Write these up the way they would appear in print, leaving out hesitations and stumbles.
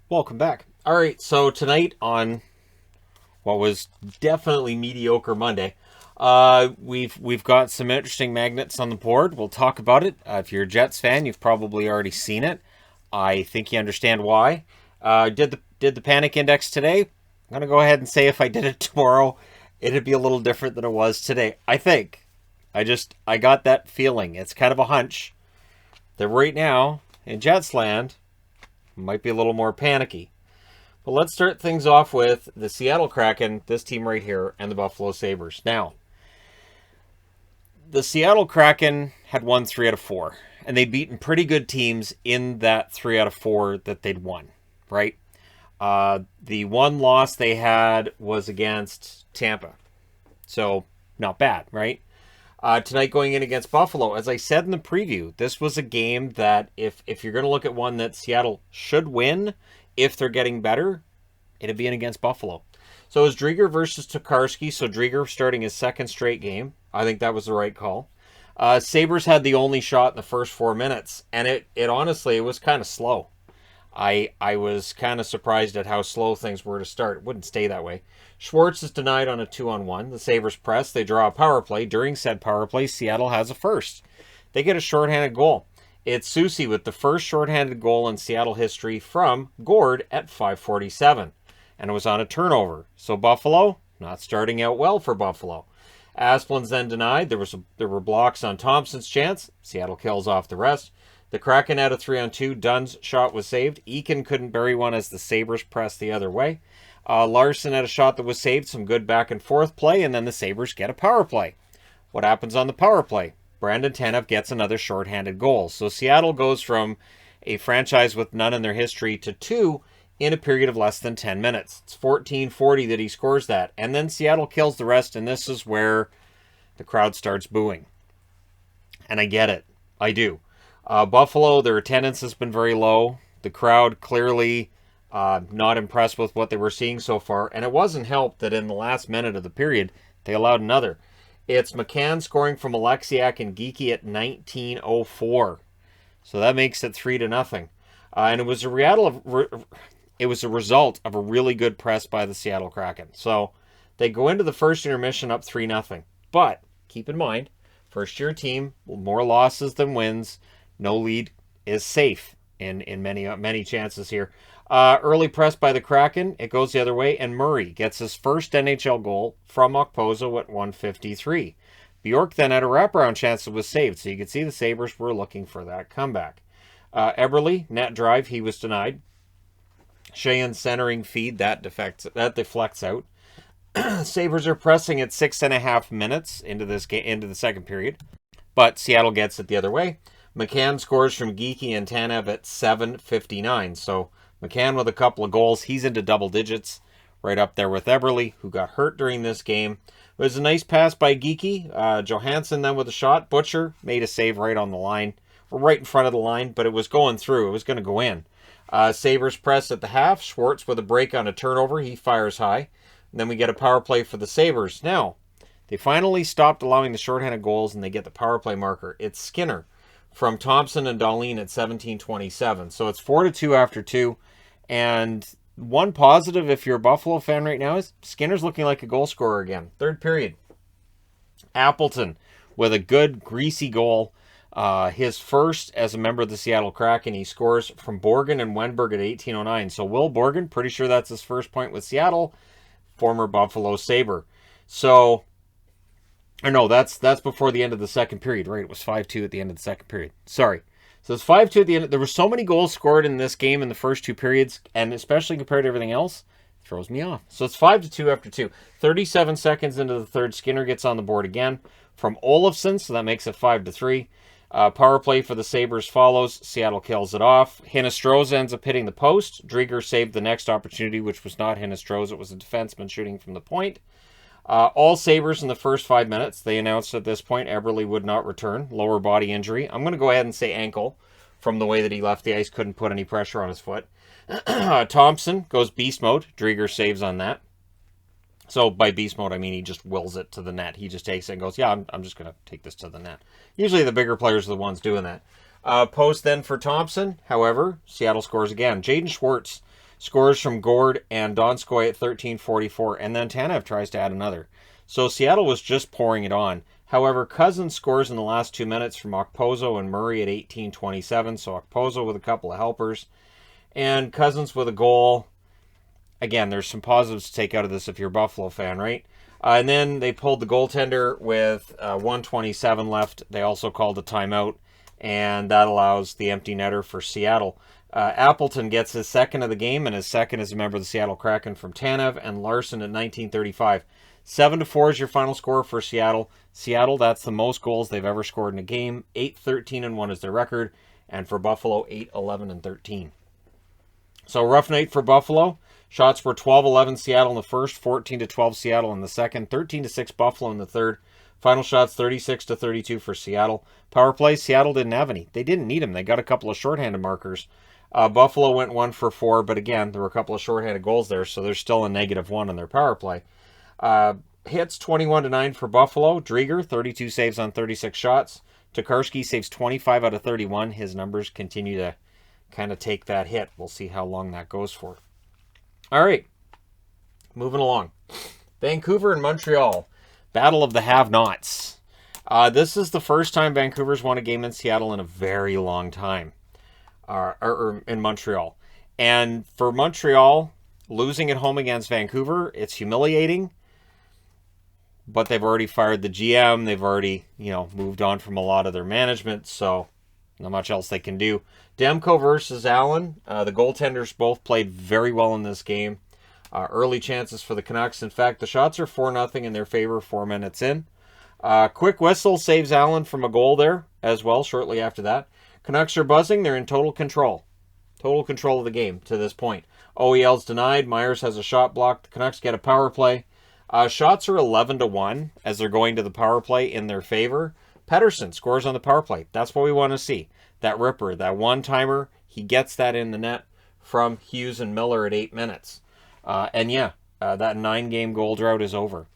Welcome back. All right, so tonight on what was definitely mediocre Monday, we've got some interesting magnets on the board. We'll talk about it. If you're a Jets fan, you've probably already seen it. I think you understand why. Did the panic index today. I'm gonna go ahead and say if I did it tomorrow, it'd be a little different than it was today. I think. I got that feeling. It's kind of a hunch that right now in Jets land might be a little more panicky. But let's start things off with the Seattle Kraken, this team right here, and the Buffalo Sabres. Now, the Seattle Kraken had won 3 out of 4, and they'd beaten pretty good teams in that 3 out of 4 that they'd won, right? The one loss they had was against Tampa. So, not bad, right? Tonight going in against Buffalo, as I said in the preview, this was a game that if you're going to look at one that Seattle should win if they're getting better, it'd be in against Buffalo. So it was Drieger versus Tokarski, so Drieger starting his second straight game. I think that was the right call. Sabres had the only shot in the first 4 minutes, and it honestly, it was kind of slow. I was kind of surprised at how slow things were to start. It wouldn't stay that way. Schwartz is denied on a 2-on-1. The Sabres press. They draw a power play. During said power play, Seattle has a first. They get a shorthanded goal. It's Soucy with the first shorthanded goal in Seattle history from Gord at 5:47. And it was on a turnover. So Buffalo, not starting out well for Buffalo. Asplin's then denied. There were blocks on Thompson's chance. Seattle kills off the rest. The Kraken had a 3-on-2. Dunn's shot was saved. Eakin couldn't bury one as the Sabres pressed the other way. Larson had a shot that was saved. Some good back and forth play, and then the Sabres get a power play. What happens on the power play? Brandon Tanev gets another shorthanded goal. So Seattle goes from a franchise with none in their history to 2 in a period of less than 10 minutes. It's 14:40 that he scores that. And then Seattle kills the rest, and this is where the crowd starts booing. And I get it. I do. Buffalo, their attendance has been very low. The crowd clearly not impressed with what they were seeing so far. And it wasn't helped that in the last minute of the period, they allowed another. It's McCann scoring from Alexiak and Geeky at 19:04. So that makes it 3-0. And it was a result of a really good press by the Seattle Kraken. So they go into the first intermission up 3-0. But keep in mind, first-year team, more losses than wins. No lead is safe in many chances here. Early press by the Kraken. It goes the other way, and Murray gets his first NHL goal from Okposo at 1:53. Bjork then had a wraparound chance that was saved, so you could see the Sabres were looking for that comeback. Eberle, net drive, he was denied. Sheahan centering feed, that deflects out. Sabres are pressing at 6.5 minutes into the second period, but Seattle gets it the other way. McCann scores from Geeky and Tanev at 7:59. So McCann with a couple of goals. He's into double digits, right up there with Eberle, who got hurt during this game. It was a nice pass by Geeky. Johansson then with a shot. Butcher made a save right on the line, or right in front of the line, but it was going through. It was going to go in. Sabres press at the half. Schwartz with a break on a turnover. He fires high. And then we get a power play for the Sabres. Now, they finally stopped allowing the shorthanded goals, and they get the power play marker. It's Skinner from Thompson and Dahlin at 17:27. So it's 4-2 after 2. And one positive, if you're a Buffalo fan right now, is Skinner's looking like a goal scorer again. Third period. Appleton with a good, greasy goal. His first as a member of the Seattle Kraken. He scores from Borgen and Wenberg at 18:09. So Will Borgen, pretty sure that's his first point with Seattle, former Buffalo Sabre. So, or no, that's before the end of the second period, right? It was 5-2 at the end of the second period. Sorry. So it's 5-2 at the end. There were so many goals scored in this game in the first 2 periods, and especially compared to everything else, it throws me off. So it's 5-2 after 2. 37 seconds into the third, Skinner gets on the board again from Olofsson, so that makes it 5-3. Power play for the Sabres follows. Seattle kills it off. Hinostroza ends up hitting the post. Drieger saved the next opportunity, which was not Hinostroza. It was a defenseman shooting from the point. All Sabres in the first 5 minutes. They announced at this point Eberle would not return. Lower body injury. I'm going to go ahead and say ankle from the way that he left the ice. Couldn't put any pressure on his foot. Thompson goes beast mode. Drieger saves on that. So by beast mode, I mean he just wills it to the net. He just takes it and goes, yeah, I'm just going to take this to the net. Usually the bigger players are the ones doing that. Post then for Thompson. However, Seattle scores again. Jaden Schwartz Scores from Gord and Donskoy at 13:44, and then Tanev tries to add another. So Seattle was just pouring it on. However, Cousins scores in the last 2 minutes from Okposo and Murray at 18:27, so Okposo with a couple of helpers, and Cousins with a goal. Again, there's some positives to take out of this if you're a Buffalo fan, right? And then they pulled the goaltender with 1:27 left. They also called a timeout, and that allows the empty netter for Seattle. Appleton gets his second of the game, and his second is a member of the Seattle Kraken from Tanev, and Larson at 19:35. 7-4 is your final score for Seattle. Seattle, that's the most goals they've ever scored in a game. 8-13-1 is their record. And for Buffalo, 8-11-13. So rough night for Buffalo. Shots were 12-11 Seattle in the first, 14-12 Seattle in the second, 13-6 Buffalo in the third. Final shots 36-32 for Seattle. Power play, Seattle didn't have any. They didn't need them. They got a couple of shorthanded markers. Buffalo went 1 for 4, but again, there were a couple of shorthanded goals there, so there's still a -1 on their power play. Hits 21-9 for Buffalo. Drieger, 32 saves on 36 shots. Tokarski saves 25 out of 31. His numbers continue to kind of take that hit. We'll see how long that goes for. All right, moving along. Vancouver and Montreal. Battle of the have-nots. This is the first time Vancouver's won a game in Seattle in a very long time. Or in Montreal. And for Montreal, losing at home against Vancouver, it's humiliating. But they've already fired the GM. They've already, moved on from a lot of their management. So not much else they can do. Demko versus Allen. The goaltenders both played very well in this game. Early chances for the Canucks. In fact, the shots are 4-0 in their favor 4 minutes in. Quick whistle saves Allen from a goal there as well shortly after that. Canucks are buzzing. They're in total control. Total control of the game to this point. OEL's denied. Myers has a shot blocked. The Canucks get a power play. Shots are 11-1 as they're going to the power play in their favor. Pettersson scores on the power play. That's what we want to see. That ripper, that one-timer, he gets that in the net from Hughes and Miller at 8 minutes. That 9-game goal drought is over.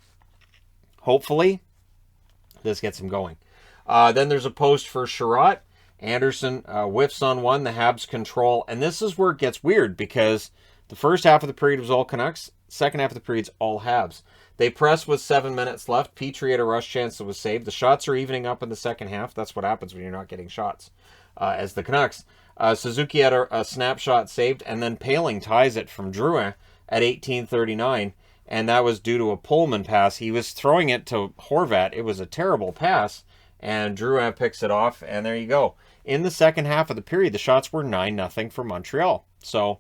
Hopefully, this gets him going. Then there's a post for Sherratt. Anderson whiffs on one. The Habs control. And this is where it gets weird because the first half of the period was all Canucks. Second half of the period's all Habs. They press with 7 minutes left. Petrie had a rush chance that was saved. The shots are evening up in the second half. That's what happens when you're not getting shots. As the Canucks. Suzuki had a snapshot saved, and then Paling ties it from Drouin at 18:39, and that was due to a Pullman pass. He was throwing it to Horvat. It was a terrible pass, and Drouin picks it off, and there you go. In the second half of the period, the shots were 9-0 for Montreal. So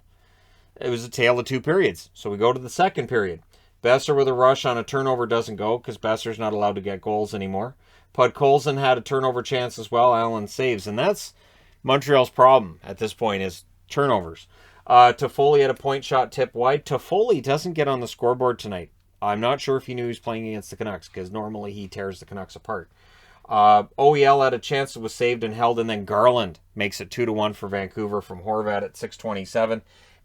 it was a tale of two periods. So we go to the second period. Besser with a rush on a turnover doesn't go because Besser's not allowed to get goals anymore. Podkolzin had a turnover chance as well. Allen saves, and that's Montreal's problem at this point is turnovers. Toffoli had a point shot tip wide. Toffoli doesn't get on the scoreboard tonight. I'm not sure if he knew he was playing against the Canucks because normally he tears the Canucks apart. OEL had a chance that was saved and held, and then Garland makes it 2-1 for Vancouver from Horvat at 6:27.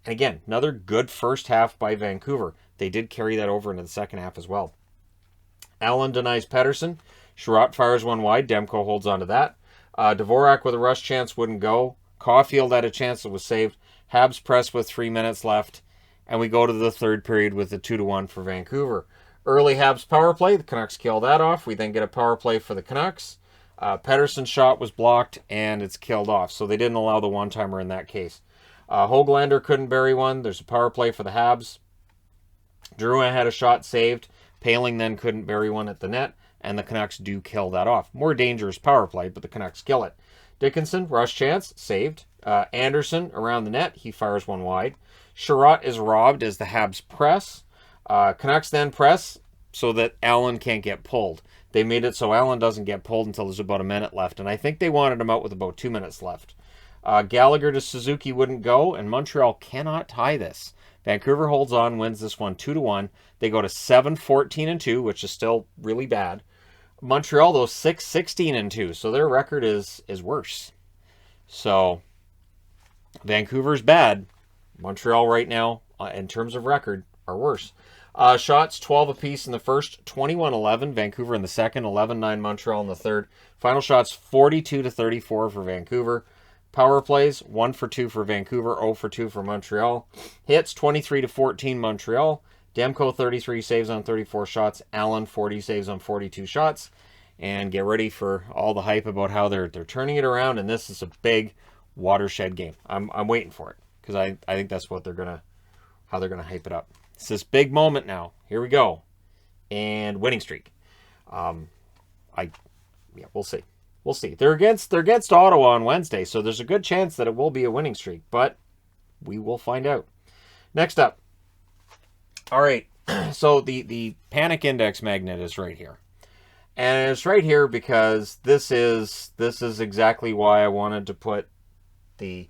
And again, another good first half by Vancouver. They did carry that over into the second half as well. Allen denies Pettersson. Sherratt fires one wide. Demko holds on to that. Dvorak with a rush chance wouldn't go. Caulfield had a chance that was saved. Habs press with 3 minutes left. And we go to the third period with the 2-1 for Vancouver. Early Habs power play. The Canucks kill that off. We then get a power play for the Canucks. Pettersson's shot was blocked and it's killed off. So they didn't allow the one-timer in that case. Höglander couldn't bury one. There's a power play for the Habs. Drouin had a shot saved. Paling then couldn't bury one at the net. And the Canucks do kill that off. More dangerous power play, but the Canucks kill it. Dickinson, rush chance, saved. Anderson around the net. He fires one wide. Sherratt is robbed as the Habs press. Canucks then press so that Allen can't get pulled. They made it so Allen doesn't get pulled until there's about a minute left. And I think they wanted him out with about 2 minutes left. Gallagher to Suzuki wouldn't go, and Montreal cannot tie this. Vancouver holds on, wins this one 2-1. They go to 7-14-2, which is still really bad. Montreal, though, 6-16-2, so their record is worse. So, Vancouver's bad. Montreal right now, in terms of record, are worse. Shots, 12 apiece in the first, 21-11. Vancouver in the second, 11-9 Montreal in the third. Final shots, 42-34 for Vancouver. Power plays, 1 for 2 for Vancouver, 0 for 2 for Montreal. Hits, 23-14 Montreal. Demko, 33 saves on 34 shots. Allen, 40 saves on 42 shots. And get ready for all the hype about how they're turning it around, and this is a big watershed game. I'm waiting for it, because I think that's what how they're gonna hype it up. It's this big moment now. Here we go. And winning streak. We'll see. We'll see. They're against Ottawa on Wednesday, so there's a good chance that it will be a winning streak, but we will find out. Next up. All right. So the panic index magnet is right here. And it's right here because this is exactly why I wanted to put the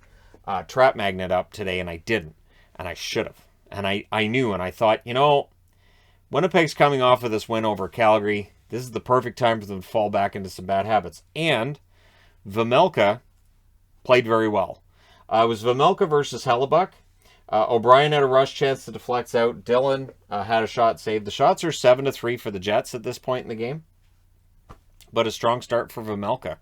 trap magnet up today, and I didn't. And I should have. And I knew, and I thought, Winnipeg's coming off of this win over Calgary. This is the perfect time for them to fall back into some bad habits. And Vejmelka played very well. It was Vejmelka versus Hellebuck. O'Brien had a rush chance to deflect out. Dillon had a shot saved. The shots are 7-3 for the Jets at this point in the game. But a strong start for Vejmelka.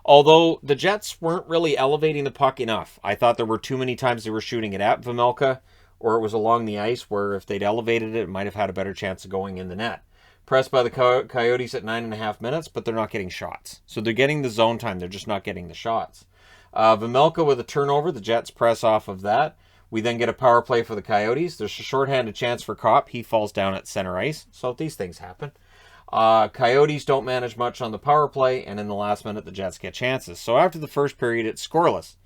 Although the Jets weren't really elevating the puck enough. I thought there were too many times they were shooting it at Vejmelka, or it was along the ice, where if they'd elevated it, it might have had a better chance of going in the net. Pressed by the Coyotes at 9.5 minutes, but they're not getting shots. So they're getting the zone time, they're just not getting the shots. Vejmelka with a turnover, the Jets press off of that. We then get a power play for the Coyotes. There's a shorthanded chance for Kopp. He falls down at center ice. So these things happen. Coyotes don't manage much on the power play, and in the last minute, the Jets get chances. So after the first period, it's scoreless,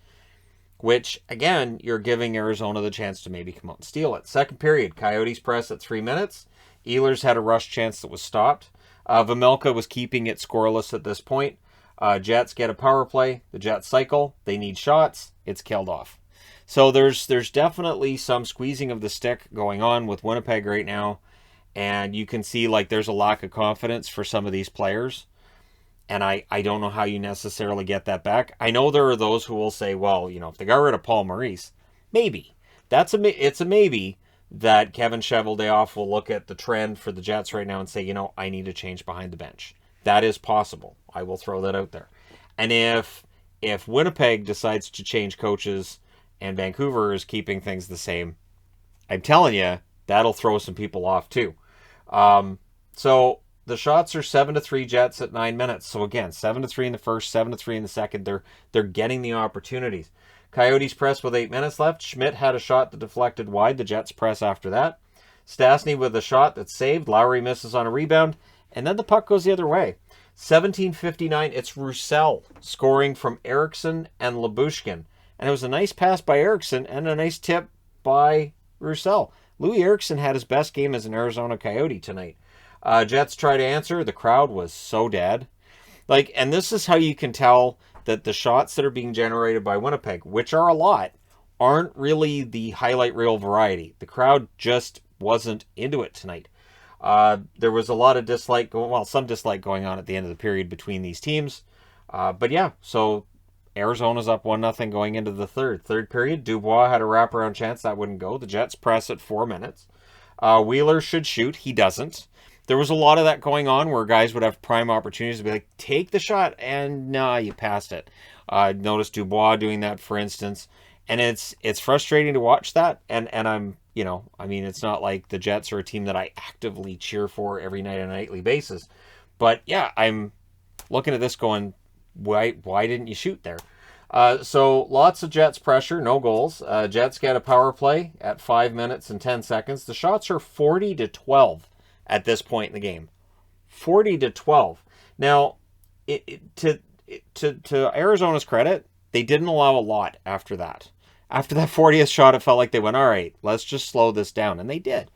which, again, you're giving Arizona the chance to maybe come out and steal it. Second period, Coyotes press at 3 minutes. Ehlers had a rush chance that was stopped. Vejmelka was keeping it scoreless at this point. Jets get a power play. The Jets cycle. They need shots. It's killed off. So there's definitely some squeezing of the stick going on with Winnipeg right now. And you can see there's a lack of confidence for some of these players. And I don't know how you necessarily get that back. I know there are those who will say, well, if they got rid of Paul Maurice, maybe. It's a maybe that Kevin Cheveldayoff will look at the trend for the Jets right now and say, I need to change behind the bench. That is possible. I will throw that out there. And if Winnipeg decides to change coaches and Vancouver is keeping things the same, I'm telling you, that'll throw some people off too. So the shots are 7-3 Jets at 9 minutes. So again, 7-3 in the first, 7-3 in the second. They're getting the opportunities. Coyotes press with 8 minutes left. Schmidt had a shot that deflected wide. The Jets press after that. Stastny with a shot that's saved. Lowry misses on a rebound. And then the puck goes the other way. 17:59, it's Roussel scoring from Eriksson and Lyubushkin. And it was a nice pass by Eriksson and a nice tip by Roussel. Louis Eriksson had his best game as an Arizona Coyote tonight. Jets try to answer. The crowd was so dead. And this is how you can tell that the shots that are being generated by Winnipeg, which are a lot, aren't really the highlight reel variety. The crowd just wasn't into it tonight. There was a lot of some dislike going on at the end of the period between these teams. But yeah, so Arizona's up 1-0 going into the third. Third period, Dubois had a wraparound chance. That wouldn't go. The Jets press at 4 minutes. Wheeler should shoot. He doesn't. There was a lot of that going on where guys would have prime opportunities to be like, take the shot, and nah, you passed it. Noticed Dubois doing that, for instance. And it's frustrating to watch that. And I'm, it's not like the Jets are a team that I actively cheer for every night on a nightly basis. But yeah, I'm looking at this going, why didn't you shoot there? So lots of Jets pressure, no goals. Jets get a power play at 5 minutes and 10 seconds. The shots are 40-12 at this point in the game. 40-12. Now, to Arizona's credit, they didn't allow a lot after that. After that 40th shot, it felt like they went, all right, let's just slow this down. And they did.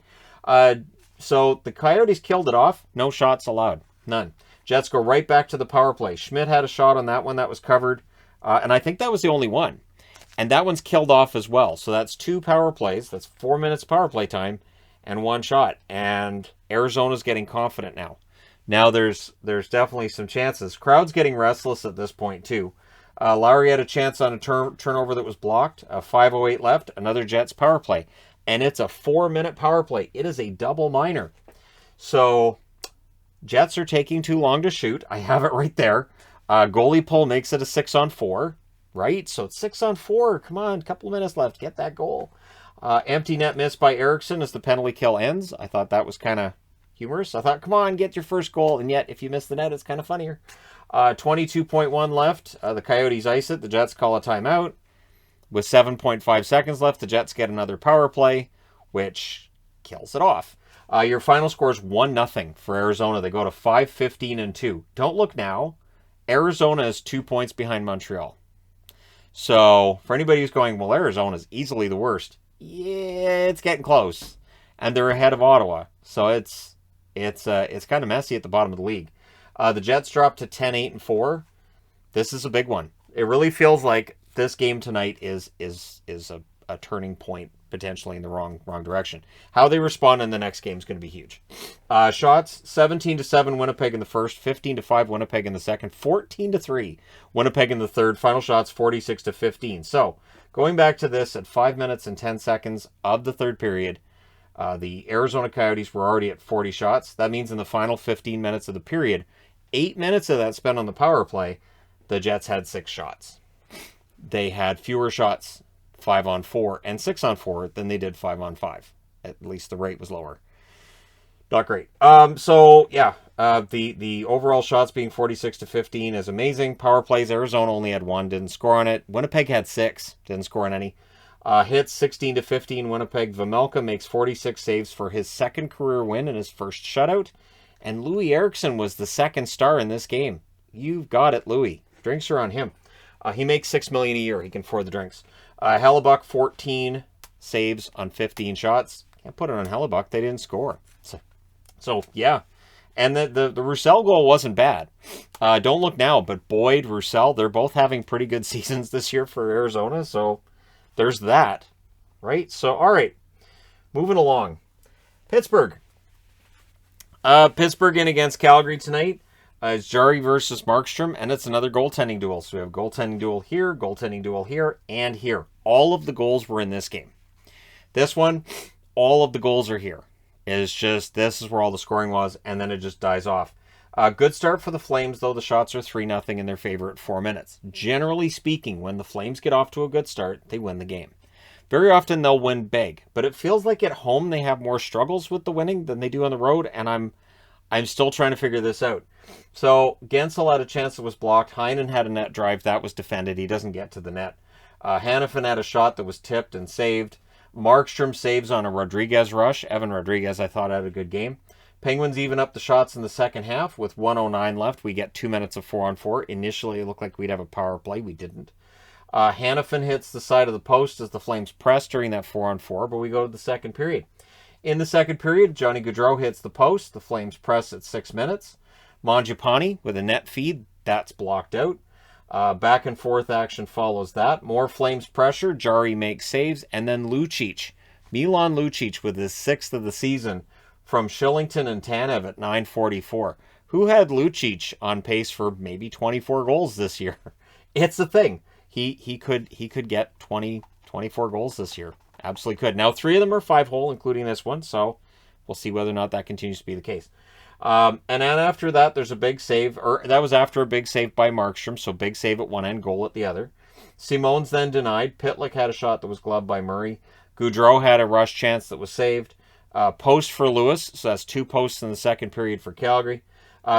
So the Coyotes killed it off. No shots allowed. None. Jets go right back to the power play. Schmidt had a shot on that one that was covered. And I think that was the only one. And that one's killed off as well. So that's 2 power plays. That's 4 minutes power play time and 1 shot. And Arizona's getting confident now. Now there's definitely some chances. Crowd's getting restless at this point too. Lowry had a chance on a turnover that was blocked. 5:08 left. Another Jets power play. And it's a 4-minute power play. It is a double minor. So Jets are taking too long to shoot. I have it right there. Goalie pull makes it a 6-on-4. right? So it's 6-on-4. Come on, a couple of minutes left. Get that goal. Empty net miss by Eriksson as the penalty kill ends. I thought that was kind of humorous. I thought, come on, get your first goal. And yet, if you miss the net, it's kind of funnier. 22.1 left. The Coyotes ice it. The Jets call a timeout. With 7.5 seconds left, the Jets get another power play, which kills it off. Your final score is 1-0 for Arizona. They go to 5-15-2. Don't look now. Arizona is 2 points behind Montreal. So, for anybody who's going, well, Arizona's easily the worst. Yeah, it's getting close. And they're ahead of Ottawa. So it's kind of messy at the bottom of the league. The Jets dropped to 10-8-4. This is a big one. It really feels like this game tonight is a turning point potentially in the wrong direction. How they respond in the next game is going to be huge. Shots 17-7 Winnipeg in the first, 15-5 Winnipeg in the second, 14-3 Winnipeg in the third. Final shots 46-15. So going back to this at 5 minutes and 10 seconds of the third period, the Arizona Coyotes were already at 40 shots. That means in the final 15 minutes of the period, 8 minutes of that spent on the power play, the Jets had 6 shots. They had fewer shots 5-on-4 and 6-on-4 than they did 5-on-5. At least the rate was lower. Not great. The overall shots being 46-15 is amazing. Power plays, Arizona only had 1, didn't score on it. Winnipeg had 6, didn't score on any. Hits 16-15 Winnipeg. Vejmelka makes 46 saves for his second career win and his first shutout. And Louis Eriksson was the second star in this game. You've got it, Louis. Drinks are on him. He makes $6 million a year. He can afford the drinks. Hellebuck, 14 saves on 15 shots. Can't put it on Hellebuck. They didn't score. So yeah. And the Roussel goal wasn't bad. Don't look now, but Boyd, Roussel, they're both having pretty good seasons this year for Arizona. So there's that. Right? So, all right. Moving along. Pittsburgh. Pittsburgh in against Calgary tonight. It's Jarry versus Markstrom, and it's another goaltending duel. So we have goaltending duel here, and here. All of the goals were in this game. This one, all of the goals are here. It's just, this is where all the scoring was, and then it just dies off. Good start for the Flames, though. The shots are 3-0 in their favor at 4 minutes. Generally speaking, when the Flames get off to a good start, they win the game. Very often they'll win big, but it feels like at home they have more struggles with the winning than they do on the road, and I'm still trying to figure this out. So Gensel had a chance that was blocked. Heinen had a net drive that was defended. He doesn't get to the net. Hanifin had a shot that was tipped and saved. Markstrom saves on a Rodriguez rush. Evan Rodriguez, I thought, had a good game. Penguins even up the shots in the second half with 1:09 left. We get 2 minutes of 4-on-4. Initially, it looked like we'd have a power play. We didn't. Hanifin hits the side of the post as the Flames press during that 4-on-4, but we go to the second period. In the second period, Johnny Gaudreau hits the post. The Flames press at 6 minutes. Mangiapane with a net feed. That's blocked out. Back and forth action follows that. More Flames pressure. Jarry makes saves. And then Lucic. Milan Lucic with his 6th of the season from Shillington and Tanev at 9:44. Who had Lucic on pace for maybe 24 goals this year? It's the thing. He could get 24 goals this year. Absolutely could. Now 3 of them are 5-hole, including this one. So we'll see whether or not that continues to be the case. And then after that, there's a big save, or that was after a big save by Markstrom, so big save at one end, goal at the other. Simone's then denied. Pitlick had a shot that was gloved by Murray. Gaudreau had a rush chance that was saved. Post for Lewis, so that's 2 posts in the second period for Calgary.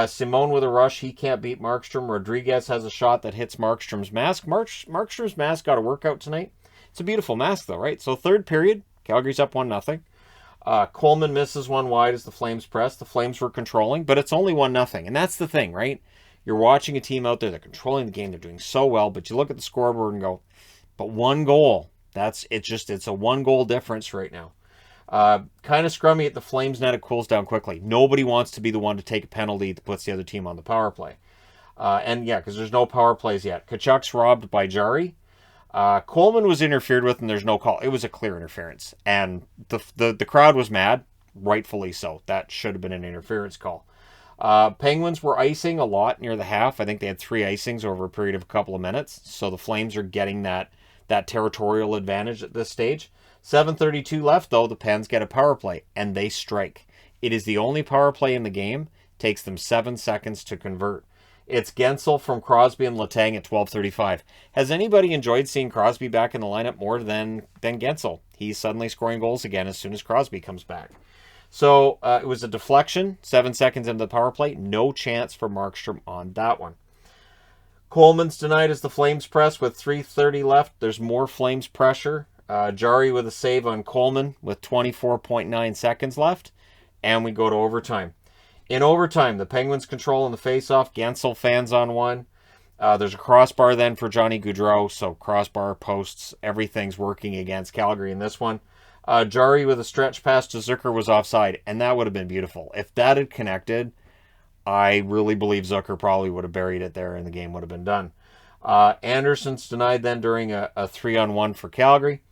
Simone with a rush, he can't beat Markstrom. Rodriguez has a shot that hits Markstrom's mask. Markstrom's mask got a workout tonight. It's a beautiful mask though, right? So third period, Calgary's up 1-0. Coleman misses one wide as the Flames press. The Flames were controlling, but it's only 1-0. And that's the thing, right? You're watching a team out there, they're controlling the game, they're doing so well, but you look at the scoreboard and go, but 1 goal. It's a 1 goal difference right now. Kind of scrummy at the Flames net. It cools down quickly. Nobody wants to be the one to take a penalty that puts the other team on the power play. Because there's no power plays yet. Kachuk's robbed by Jarry. Coleman was interfered with, and there's no call. It was a clear interference, and the crowd was mad, rightfully so. That should have been an interference call. Penguins were icing a lot near the half. I think they had 3 icings over a period of a couple of minutes, so the Flames are getting that territorial advantage at this stage. 7:32 left, though. The Pens get a power play, and they strike. It is the only power play in the game. Takes them 7 seconds to convert. It's Gensel from Crosby and Letang at 12:35. Has anybody enjoyed seeing Crosby back in the lineup more than Gensel? He's suddenly scoring goals again as soon as Crosby comes back. So it was a deflection, 7 seconds into the power play. No chance for Markstrom on that one. Coleman's denied as the Flames press with 3:30 left. There's more Flames pressure. Jari with a save on Coleman with 24.9 seconds left. And we go to overtime. In overtime, the Penguins control in the faceoff. Gensel fans on one. There's a crossbar then for Johnny Gaudreau. So crossbar, posts, everything's working against Calgary in this one. Jari with a stretch pass to Zucker was offside. And that would have been beautiful. If that had connected, I really believe Zucker probably would have buried it there and the game would have been done. Anderson's denied then during a 3-on-1 for Calgary.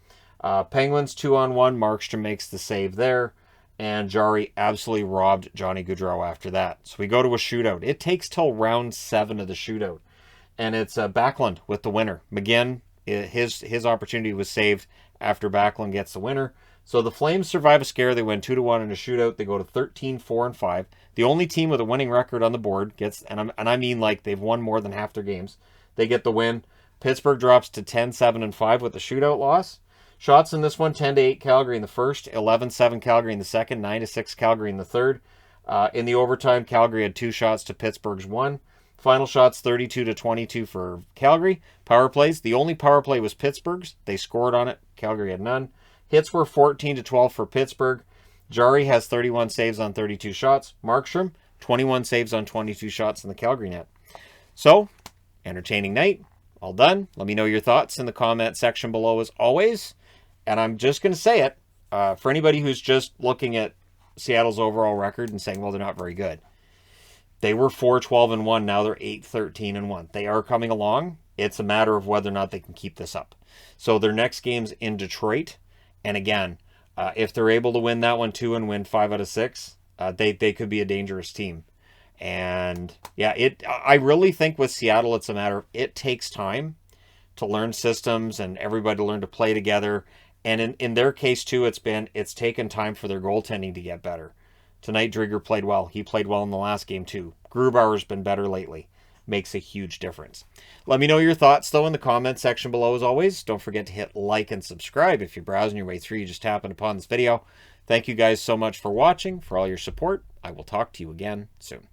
Penguins 2-on-1. Markstrom makes the save there. And Jari absolutely robbed Johnny Gaudreau after that. So we go to a shootout. It takes till round 7 of the shootout. And it's Backlund with the winner. McGinn, his opportunity was saved after Backlund gets the winner. So the Flames survive a scare. They win 2-1 in a shootout. They go to 13-4-5. The only team with a winning record on the board gets, and I mean like they've won more than half their games. They get the win. Pittsburgh drops to 10-7-5 with the shootout loss. Shots in this one, 10-8 Calgary in the first, 11-7 Calgary in the second, 9-6 Calgary in the third. In the overtime, Calgary had 2 shots to Pittsburgh's 1. Final shots, 32-22 for Calgary. Power plays, the only power play was Pittsburgh's. They scored on it. Calgary had none. Hits were 14-12 for Pittsburgh. Jari has 31 saves on 32 shots. Markstrom, 21 saves on 22 shots in the Calgary net. So, entertaining night. All done. Let me know your thoughts in the comment section below as always. And I'm just going to say it, for anybody who's just looking at Seattle's overall record and saying, well, they're not very good. They were 4-12-1. Now they're 8-13-1. They are coming along. It's a matter of whether or not they can keep this up. So their next game's in Detroit. And again, if they're able to win that one too and win 5 out of 6, they could be a dangerous team. And yeah, I really think with Seattle, it's a matter of it takes time to learn systems and everybody to learn to play together. And in their case, too, it's taken time for their goaltending to get better. Tonight, Drigger played well. He played well in the last game, too. Grubauer's been better lately. Makes a huge difference. Let me know your thoughts, though, in the comment section below, as always. Don't forget to hit like and subscribe. If you're browsing your way through, you just happened upon this video. Thank you guys so much for watching, for all your support. I will talk to you again soon.